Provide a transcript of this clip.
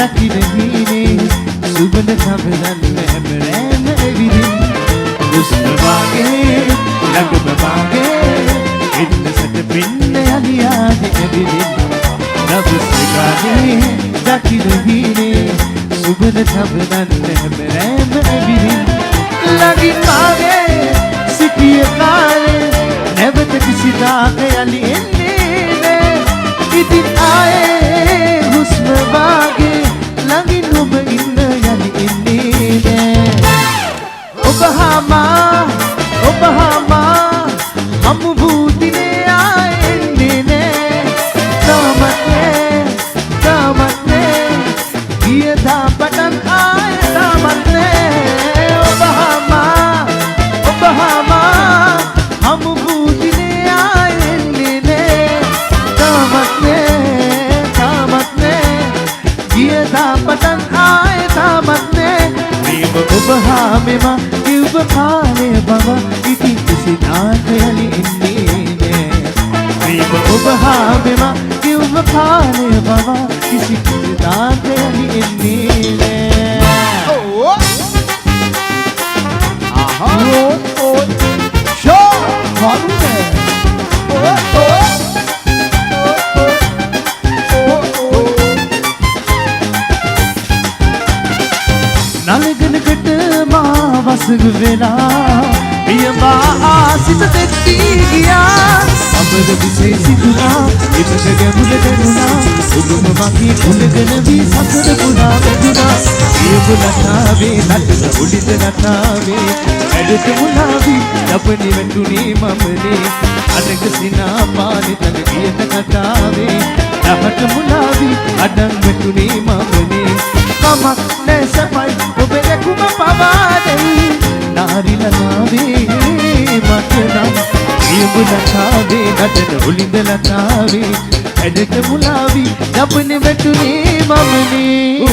දකින හීනේ සුබන කවරන්න හැමරෑම එවිදින් උස්ම වාගේ ළඟම වාගේ එන්නසට පින්න යලියාද එවිදින් නවස්කාගේ දකින හීනේ සුබන කවරන්න හැමරෑම එවිදින් ළඟින් වාගේ සිටිය කාලේ නැවත කිසිදාක යලි එන්නේ නෑ ඉතින් ආයේ හුස්ම වාගේ ළඟින් ඔබ ඉන්න යලි එන්නේ නෑ ඔබ හාමා හමු වූ දිනේ ආයේ එන්නේ නෑ තාමත් නෑ ගියදා පටන් ආයේ තාමත් නෑ ඔබ හාමා හමු වූ දිනේ ආයේ එන්නේ නෑ තාමත් නෑ ගියදා පටන් ආයේ තාමත් නෑ ප්‍රේම ඔබ හාමෙම කිව්ව කාලය බව ඉතින් කිසිදාක යලි එන්නේ නෑ ප්‍රේම ඔබ හාමෙම කිව්ව කාලය බව කිසිදාක යලි එන්නේ නෑ ෂෝ වරුනේ නලගනකට මා වසඟ වෙලා පියමා ආසිත දෙත්ී ගියා අමර විසේ සිදුනා ඉමක ගැඹුර දැනුණා ඔබම මගේ කුලගෙන වී සසර පුරා වැදුනා පියඹ නටාවේ නටන උඩිද නටාවේ ඇඩට මුලාවී ලබනි වැටුනේ මමනේ අනක සිනා පානේ තන ගියත කතාවේ නහට මුලාවී අඩන් වැටුනේ මමනේ මමක් නෑ සපයි ඔබ දැකුම පවාදෙයි නාරිලනාවේ මතනම් පියඹ නටාවේ නටන උලින්ද නටාවේ ඇඩට මුලාවී ලබනි වැටුනේ මමනේ